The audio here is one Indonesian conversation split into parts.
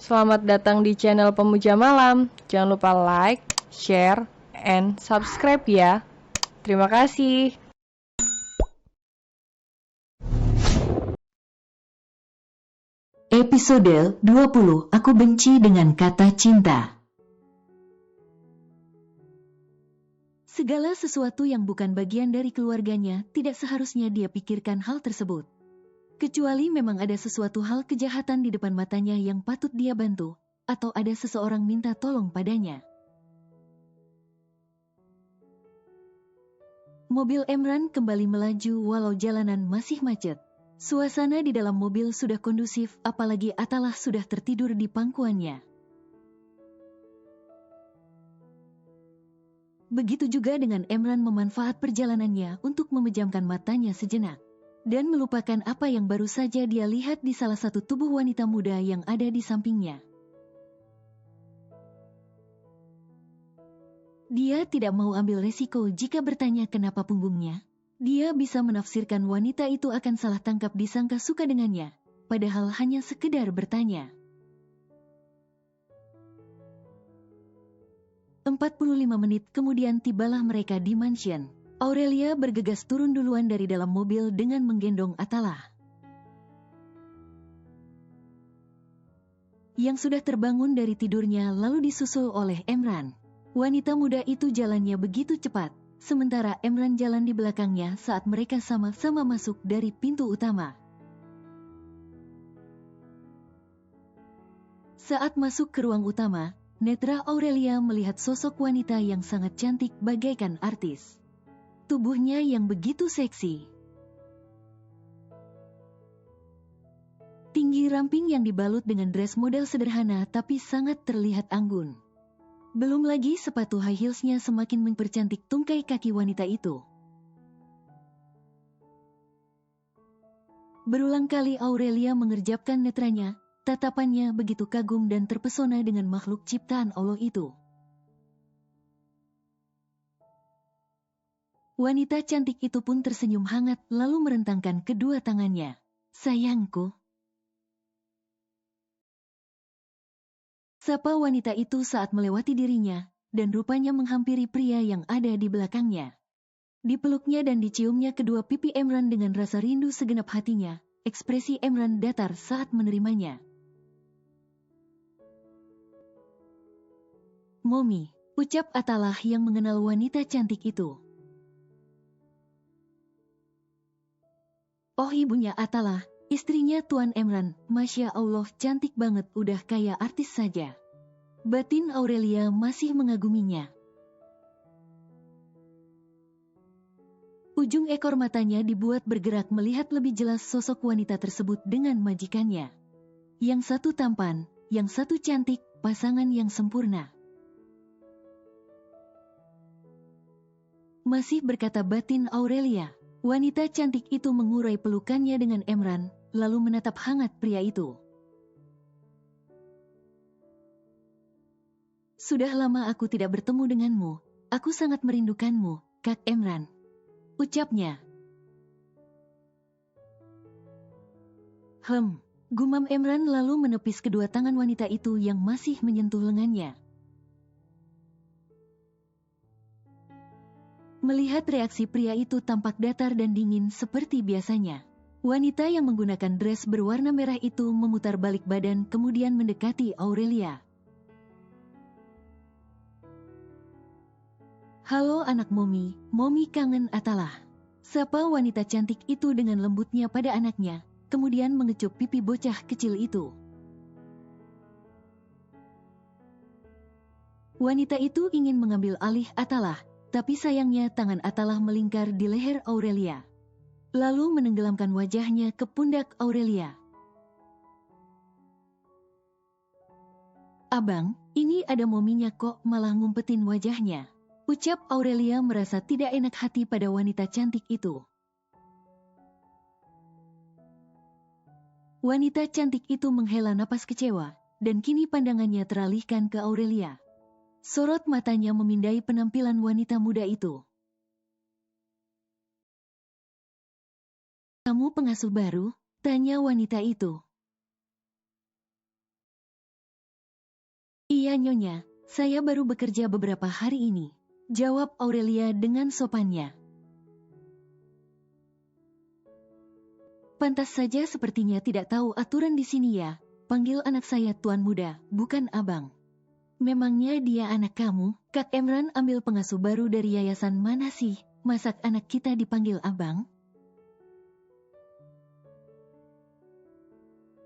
Selamat datang di channel Pemuja Malam. Jangan lupa like, share, and subscribe ya. Terima kasih. Episode 20. Aku benci dengan kata cinta. Segala sesuatu yang bukan bagian dari keluarganya tidak seharusnya dia pikirkan hal tersebut. Kecuali memang ada sesuatu hal kejahatan di depan matanya yang patut dia bantu, atau ada seseorang minta tolong padanya. Mobil Emran kembali melaju walau jalanan masih macet. Suasana di dalam mobil sudah kondusif, apalagi Atalah sudah tertidur di pangkuannya. Begitu juga dengan Emran memanfaat perjalanannya untuk memejamkan matanya sejenak dan melupakan apa yang baru saja dia lihat di salah satu tubuh wanita muda yang ada di sampingnya. Dia tidak mau ambil resiko jika bertanya kenapa punggungnya. Dia bisa menafsirkan wanita itu akan salah tangkap disangka suka dengannya, padahal hanya sekedar bertanya. 45 menit kemudian tibalah mereka di mansion. Aurelia bergegas turun duluan dari dalam mobil dengan menggendong Atalah, yang sudah terbangun dari tidurnya lalu disusul oleh Emran. Wanita muda itu jalannya begitu cepat, sementara Emran jalan di belakangnya saat mereka sama-sama masuk dari pintu utama. Saat masuk ke ruang utama, netra Aurelia melihat sosok wanita yang sangat cantik bagaikan artis. Tubuhnya yang begitu seksi. Tinggi ramping yang dibalut dengan dress model sederhana tapi sangat terlihat anggun. Belum lagi sepatu high heelsnya semakin mempercantik tungkai kaki wanita itu. Berulang kali Aurelia mengerjapkan netranya, tatapannya begitu kagum dan terpesona dengan makhluk ciptaan Allah itu. Wanita cantik itu pun tersenyum hangat lalu merentangkan kedua tangannya. Sayangku. Sapa wanita itu saat melewati dirinya, dan rupanya menghampiri pria yang ada di belakangnya. Dipeluknya dan diciumnya kedua pipi Emran dengan rasa rindu segenap hatinya, ekspresi Emran datar saat menerimanya. Momi, ucap Atalah yang mengenal wanita cantik itu. Oh, ibunya Atalah, istrinya Tuan Emran, Masya Allah cantik banget, udah kayak artis saja. Batin Aurelia masih mengaguminya. Ujung ekor matanya dibuat bergerak melihat lebih jelas sosok wanita tersebut dengan majikannya. Yang satu tampan, yang satu cantik, pasangan yang sempurna. Masih berkata batin Aurelia. Wanita cantik itu mengurai pelukannya dengan Emran, lalu menatap hangat pria itu. Sudah lama aku tidak bertemu denganmu, aku sangat merindukanmu, Kak Emran. Ucapnya. Gumam Emran lalu menepis kedua tangan wanita itu yang masih menyentuh lengannya. Melihat reaksi pria itu tampak datar dan dingin seperti biasanya. Wanita yang menggunakan dress berwarna merah itu memutar balik badan kemudian mendekati Aurelia. Halo anak Momi, Momi kangen Atalah. Sapa wanita cantik itu dengan lembutnya pada anaknya, kemudian mengecup pipi bocah kecil itu. Wanita itu ingin mengambil alih Atalah, tapi sayangnya tangan Atalah melingkar di leher Aurelia. Lalu menenggelamkan wajahnya ke pundak Aurelia. Abang, ini ada mominya kok malah ngumpetin wajahnya. Ucap Aurelia merasa tidak enak hati pada wanita cantik itu. Wanita cantik itu menghela napas kecewa, dan kini pandangannya teralihkan ke Aurelia. Sorot matanya memindai penampilan wanita muda itu. Kamu pengasuh baru? Tanya wanita itu. Iya Nyonya, saya baru bekerja beberapa hari ini, jawab Aurelia dengan sopannya. Pantas saja sepertinya tidak tahu aturan di sini ya, panggil anak saya Tuan Muda, bukan Abang. Memangnya dia anak kamu? Kak Emran ambil pengasuh baru dari yayasan mana sih? Masa anak kita dipanggil Abang?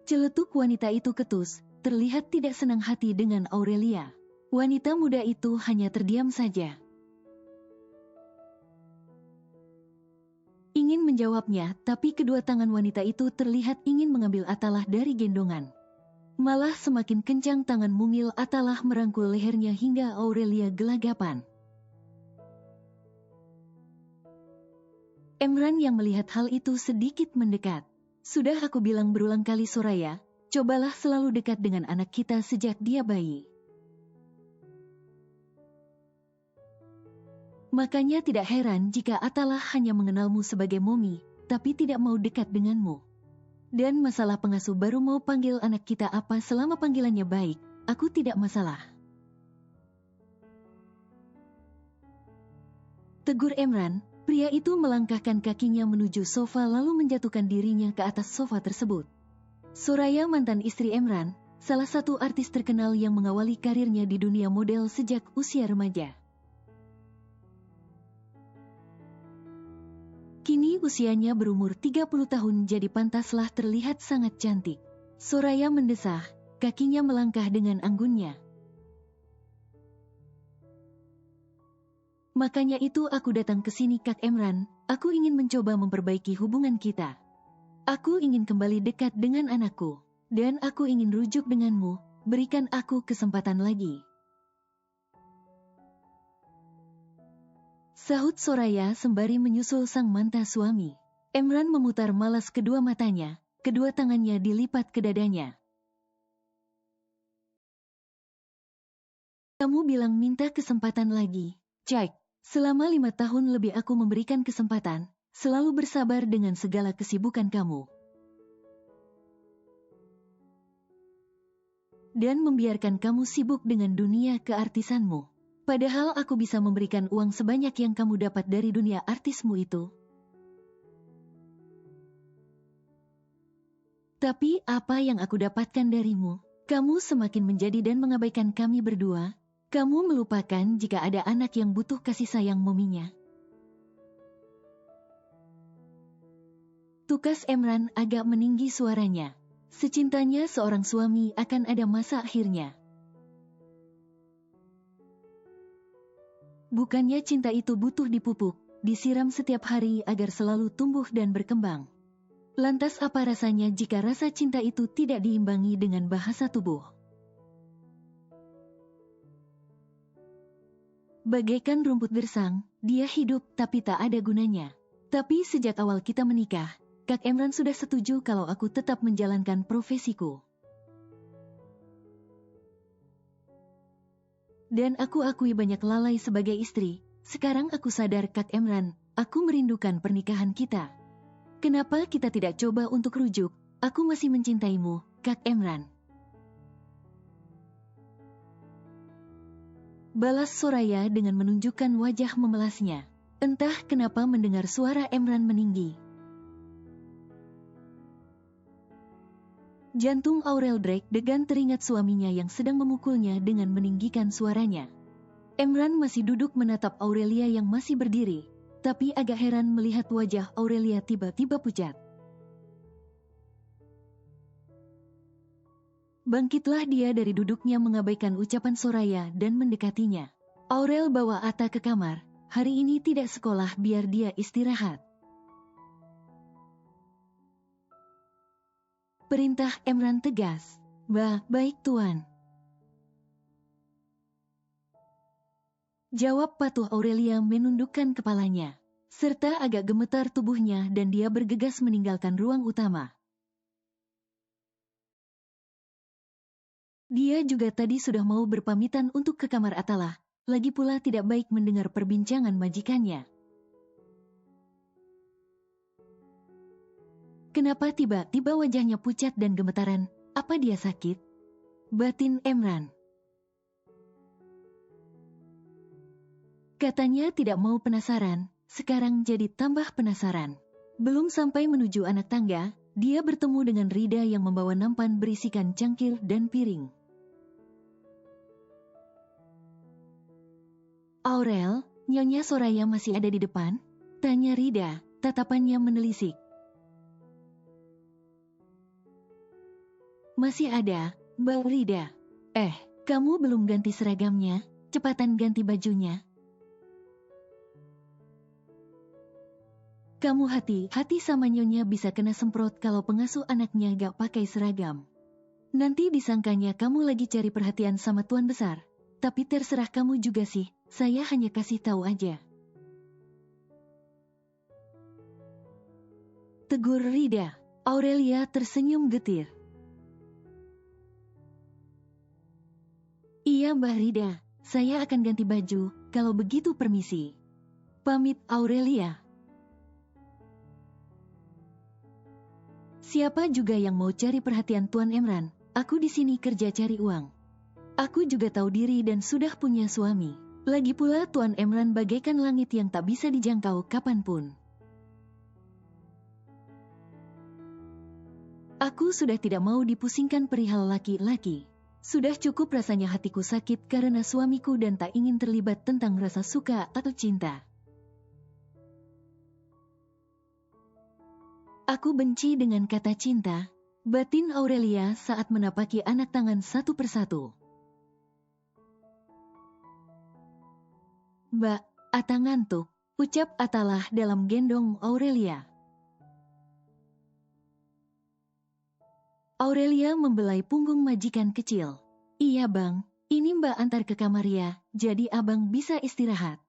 Celetuk wanita itu ketus, terlihat tidak senang hati dengan Aurelia. Wanita muda itu hanya terdiam saja. Ingin menjawabnya, tapi kedua tangan wanita itu terlihat ingin mengambil Atalah dari gendongan. Malah semakin kencang tangan mungil Atalah merangkul lehernya hingga Aurelia gelagapan. Emran yang melihat hal itu sedikit mendekat. Sudah aku bilang berulang kali Soraya, cobalah selalu dekat dengan anak kita sejak dia bayi. Makanya tidak heran jika Atalah hanya mengenalmu sebagai Momi, tapi tidak mau dekat denganmu. Dan masalah pengasuh baru mau panggil anak kita apa selama panggilannya baik, aku tidak masalah. Tegur Emran, pria itu melangkahkan kakinya menuju sofa lalu menjatuhkan dirinya ke atas sofa tersebut. Soraya mantan istri Emran, salah satu artis terkenal yang mengawali karirnya di dunia model sejak usia remaja. Kini usianya berumur 30 tahun jadi pantaslah terlihat sangat cantik. Soraya mendesah, kakinya melangkah dengan anggunnya. Makanya itu aku datang ke sini Kak Emran, aku ingin mencoba memperbaiki hubungan kita. Aku ingin kembali dekat dengan anakku, dan aku ingin rujuk denganmu, berikan aku kesempatan lagi. Sahut Soraya sembari menyusul sang mantan suami. Emran memutar malas kedua matanya, kedua tangannya dilipat ke dadanya. Kamu bilang minta kesempatan lagi, Cek. Selama 5 tahun lebih aku memberikan kesempatan, selalu bersabar dengan segala kesibukan kamu. Dan membiarkan kamu sibuk dengan dunia keartisanmu. Padahal aku bisa memberikan uang sebanyak yang kamu dapat dari dunia artismu itu. Tapi apa yang aku dapatkan darimu? Kamu semakin menjadi dan mengabaikan kami berdua. Kamu melupakan jika ada anak yang butuh kasih sayang mominya. Tukas Emran agak meninggi suaranya. Secintanya seorang suami akan ada masa akhirnya. Bukannya cinta itu butuh dipupuk, disiram setiap hari agar selalu tumbuh dan berkembang. Lantas apa rasanya jika rasa cinta itu tidak diimbangi dengan bahasa tubuh? Bagaikan rumput gersang, dia hidup tapi tak ada gunanya. Tapi sejak awal kita menikah, Kak Emran sudah setuju kalau aku tetap menjalankan profesiku. Dan aku akui banyak lalai sebagai istri. Sekarang aku sadar Kak Emran, aku merindukan pernikahan kita. Kenapa kita tidak coba untuk rujuk? Aku masih mencintaimu, Kak Emran. Balas Soraya dengan menunjukkan wajah memelasnya. Entah kenapa mendengar suara Emran meninggi. Jantung Aurel Drake degan teringat suaminya yang sedang memukulnya dengan meninggikan suaranya. Emran masih duduk menatap Aurelia yang masih berdiri, tapi agak heran melihat wajah Aurelia tiba-tiba pucat. Bangkitlah dia dari duduknya mengabaikan ucapan Soraya dan mendekatinya. Aurel bawa Ata ke kamar, hari ini tidak sekolah biar dia istirahat. Perintah Emran tegas. Baik Tuan. Jawab patuh Aurelia menundukkan kepalanya, serta agak gemetar tubuhnya dan dia bergegas meninggalkan ruang utama. Dia juga tadi sudah mau berpamitan untuk ke kamar Atalah, lagi pula tidak baik mendengar perbincangan majikannya. Kenapa tiba-tiba wajahnya pucat dan gemetaran? Apa dia sakit? Batin Emran. Katanya tidak mau penasaran, sekarang jadi tambah penasaran. Belum sampai menuju anak tangga, dia bertemu dengan Rida yang membawa nampan berisikan cangkir dan piring. "Aurel, Nyonya Soraya masih ada di depan?" tanya Rida, tatapannya menelisik. "Masih ada, Mbak Rida." Kamu belum ganti seragamnya, cepatan ganti bajunya." "Kamu hati-hati sama Nyonya bisa kena semprot kalau pengasuh anaknya gak pakai seragam. Nanti disangkanya kamu lagi cari perhatian sama tuan besar. Tapi terserah kamu juga sih, saya hanya kasih tahu aja." tegur Rida. Aurelia tersenyum getir. "Iya Mbak Rida, saya akan ganti baju, kalau begitu permisi." Pamit Aurelia. "Siapa juga yang mau cari perhatian Tuan Emran? Aku di sini kerja cari uang. Aku juga tahu diri dan sudah punya suami. Lagi pula Tuan Emran bagaikan langit yang tak bisa dijangkau kapanpun. Aku sudah tidak mau dipusingkan perihal laki-laki. Sudah cukup rasanya hatiku sakit karena suamiku dan tak ingin terlibat tentang rasa suka atau cinta. Aku benci dengan kata cinta," batin Aurelia saat menapaki anak tangan satu persatu. "Mbak, Ata ngantuk," ucap Atalah dalam gendong Aurelia. Aurelia membelai punggung majikan kecil. "Iya bang, ini Mbak antar ke kamar ya, jadi abang bisa istirahat."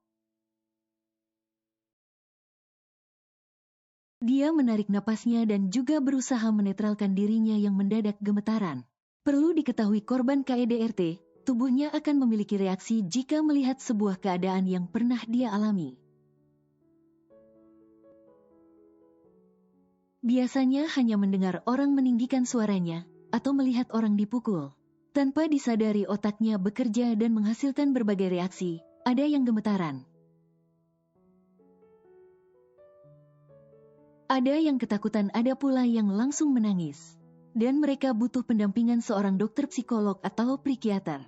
Dia menarik napasnya dan juga berusaha menetralkan dirinya yang mendadak gemetaran. Perlu diketahui korban KDRT, tubuhnya akan memiliki reaksi jika melihat sebuah keadaan yang pernah dia alami. Biasanya hanya mendengar orang meninggikan suaranya, atau melihat orang dipukul. Tanpa disadari otaknya bekerja dan menghasilkan berbagai reaksi, ada yang gemetaran. Ada yang ketakutan, ada pula yang langsung menangis. Dan mereka butuh pendampingan seorang dokter psikolog atau psikiater.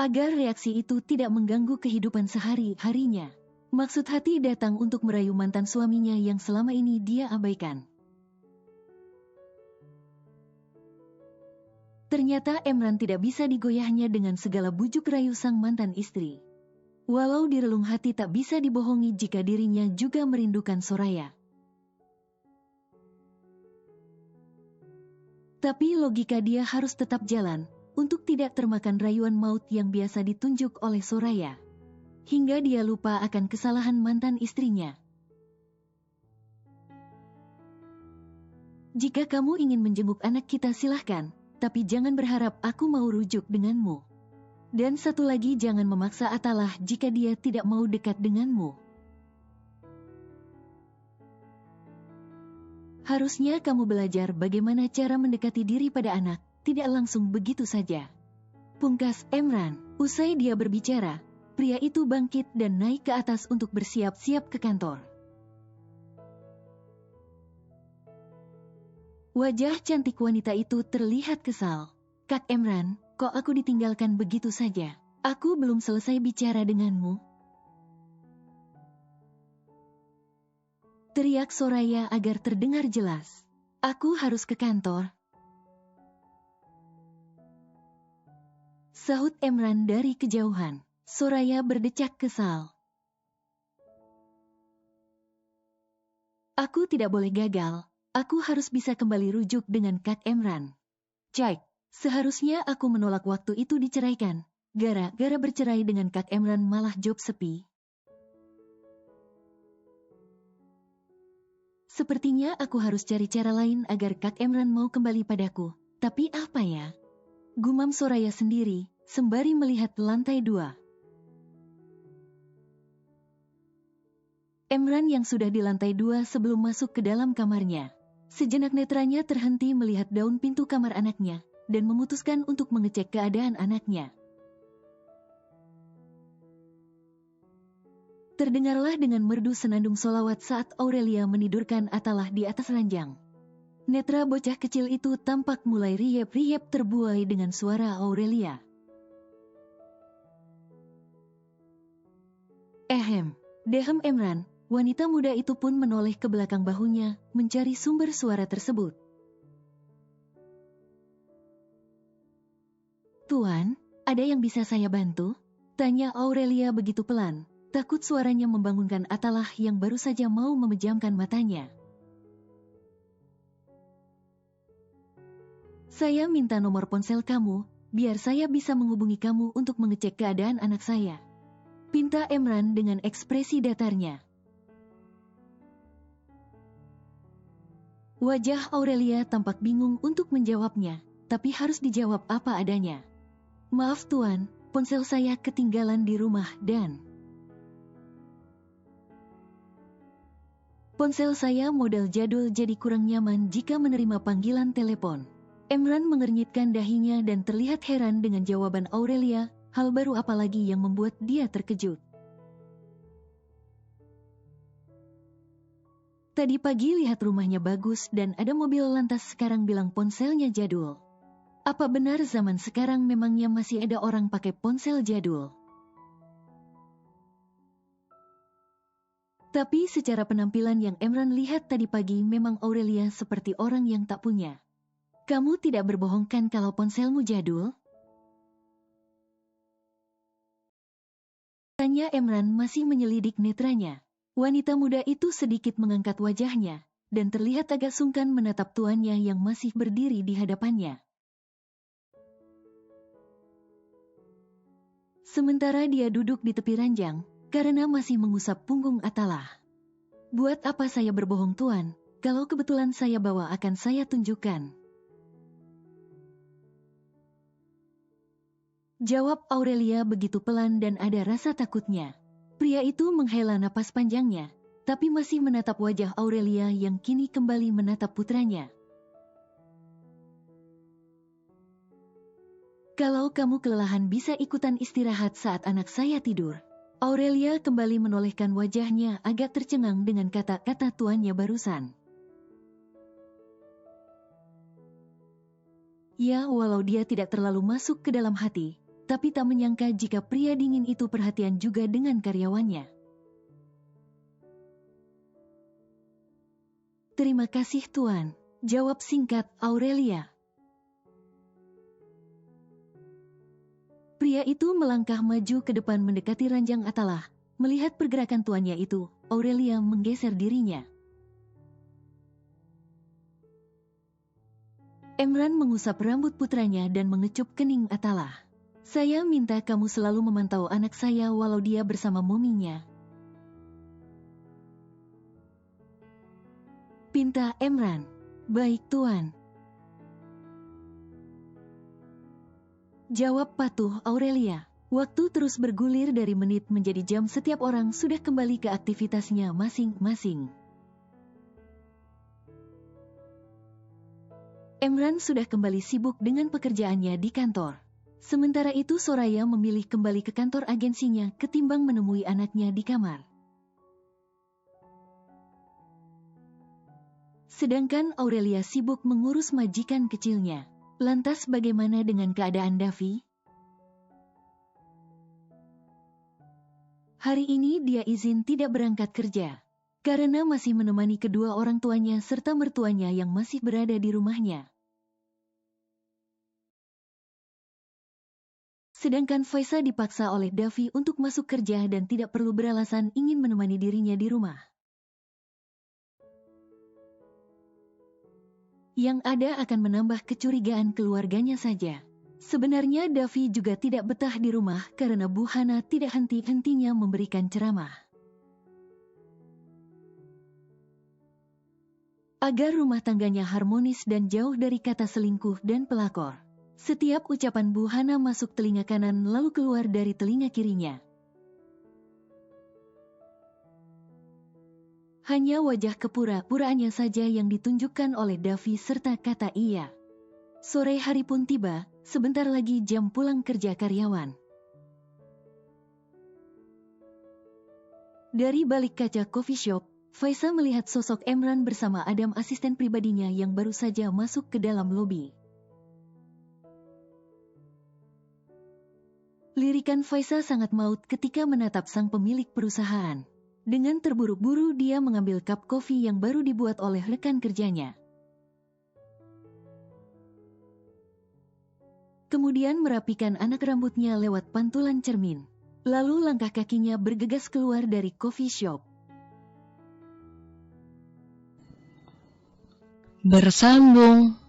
Agar reaksi itu tidak mengganggu kehidupan sehari-harinya. Maksud hati datang untuk merayu mantan suaminya yang selama ini dia abaikan. Ternyata Emran tidak bisa digoyahnya dengan segala bujuk rayu sang mantan istri. Walau di relung hati tak bisa dibohongi jika dirinya juga merindukan Soraya. Tapi logika dia harus tetap jalan, untuk tidak termakan rayuan maut yang biasa ditunjuk oleh Soraya. Hingga dia lupa akan kesalahan mantan istrinya. "Jika kamu ingin menjenguk anak kita silahkan, tapi jangan berharap aku mau rujuk denganmu. Dan satu lagi, jangan memaksa Atalah jika dia tidak mau dekat denganmu. Harusnya kamu belajar bagaimana cara mendekati diri pada anak, tidak langsung begitu saja." Pungkas Emran. Usai dia berbicara, pria itu bangkit dan naik ke atas untuk bersiap-siap ke kantor. Wajah cantik wanita itu terlihat kesal. "Kak Emran, kok aku ditinggalkan begitu saja? Aku belum selesai bicara denganmu." Teriak Soraya agar terdengar jelas. "Aku harus ke kantor," sahut Emran dari kejauhan. Soraya berdecak kesal. "Aku tidak boleh gagal. Aku harus bisa kembali rujuk dengan Kak Emran. Cek, seharusnya aku menolak waktu itu diceraikan. Gara-gara bercerai dengan Kak Emran malah job sepi. Sepertinya aku harus cari cara lain agar Kak Emran mau kembali padaku. Tapi apa ya?" Gumam Soraya sendiri, sembari melihat lantai 2. Emran yang sudah di lantai 2 sebelum masuk ke dalam kamarnya. Sejenak netranya terhenti melihat daun pintu kamar anaknya, dan memutuskan untuk mengecek keadaan anaknya. Terdengarlah dengan merdu senandung solawat saat Aurelia menidurkan Atalah di atas ranjang. Netra bocah kecil itu tampak mulai riap-riap terbuai dengan suara Aurelia. Dehem Emran, wanita muda itu pun menoleh ke belakang bahunya, mencari sumber suara tersebut. "Tuan, ada yang bisa saya bantu?" tanya Aurelia begitu pelan, takut suaranya membangunkan Atalah yang baru saja mau memejamkan matanya. "Saya minta nomor ponsel kamu, biar saya bisa menghubungi kamu untuk mengecek keadaan anak saya," pinta Emran dengan ekspresi datarnya. Wajah Aurelia tampak bingung untuk menjawabnya, tapi harus dijawab apa adanya. "Maaf tuan, ponsel saya ketinggalan di rumah dan ponsel saya model jadul jadi kurang nyaman jika menerima panggilan telepon." Emran mengernyitkan dahinya dan terlihat heran dengan jawaban Aurelia, hal baru apalagi yang membuat dia terkejut. Tadi pagi lihat rumahnya bagus dan ada mobil, lantas sekarang bilang ponselnya jadul. Apa benar zaman sekarang memangnya masih ada orang pakai ponsel jadul? Tapi secara penampilan yang Emran lihat tadi pagi memang Aurelia seperti orang yang tak punya. "Kamu tidak berbohong kan kalau ponselmu jadul?" tanya Emran masih menyelidik netranya. Wanita muda itu sedikit mengangkat wajahnya, dan terlihat agak sungkan menatap tuannya yang masih berdiri di hadapannya. Sementara dia duduk di tepi ranjang, karena masih mengusap punggung Atalah. "Buat apa saya berbohong tuan, kalau kebetulan saya bawa akan saya tunjukkan," jawab Aurelia begitu pelan dan ada rasa takutnya. Pria itu menghela napas panjangnya, tapi masih menatap wajah Aurelia yang kini kembali menatap putranya. "Kalau kamu kelelahan bisa ikutan istirahat saat anak saya tidur." Aurelia kembali menolehkan wajahnya agak tercengang dengan kata-kata tuannya barusan. Ya, walau dia tidak terlalu masuk ke dalam hati, tapi tak menyangka jika pria dingin itu perhatian juga dengan karyawannya. "Terima kasih tuan," jawab singkat Aurelia. Pria itu melangkah maju ke depan mendekati ranjang Atalah. Melihat pergerakan tuannya itu, Aurelia menggeser dirinya. Emran mengusap rambut putranya dan mengecup kening Atalah. "Saya minta kamu selalu memantau anak saya walau dia bersama mominya," pinta Emran. "Baik tuan," jawab patuh Aurelia. Waktu terus bergulir dari menit menjadi jam, setiap orang sudah kembali ke aktivitasnya masing-masing. Emran sudah kembali sibuk dengan pekerjaannya di kantor. Sementara itu Soraya memilih kembali ke kantor agensinya ketimbang menemui anaknya di kamar. Sedangkan Aurelia sibuk mengurus majikan kecilnya. Lantas bagaimana dengan keadaan Davi? Hari ini dia izin tidak berangkat kerja, karena masih menemani kedua orang tuanya serta mertuanya yang masih berada di rumahnya. Sedangkan Faisa dipaksa oleh Davi untuk masuk kerja dan tidak perlu beralasan ingin menemani dirinya di rumah. Yang ada akan menambah kecurigaan keluarganya saja. Sebenarnya Davi juga tidak betah di rumah karena Bu Hana tidak henti-hentinya memberikan ceramah. Agar rumah tangganya harmonis dan jauh dari kata selingkuh dan pelakor. Setiap ucapan Bu Hana masuk telinga kanan lalu keluar dari telinga kirinya. Hanya wajah kepura-puraannya saja yang ditunjukkan oleh Davi serta kata iya. Sore hari pun tiba, sebentar lagi jam pulang kerja karyawan. Dari balik kaca coffee shop, Faisa melihat sosok Emran bersama Adam, asisten pribadinya yang baru saja masuk ke dalam lobi. Lirikan Faisa sangat maut ketika menatap sang pemilik perusahaan. Dengan terburu-buru dia mengambil cup kopi yang baru dibuat oleh rekan kerjanya. Kemudian merapikan anak rambutnya lewat pantulan cermin. Lalu langkah kakinya bergegas keluar dari coffee shop. Bersambung.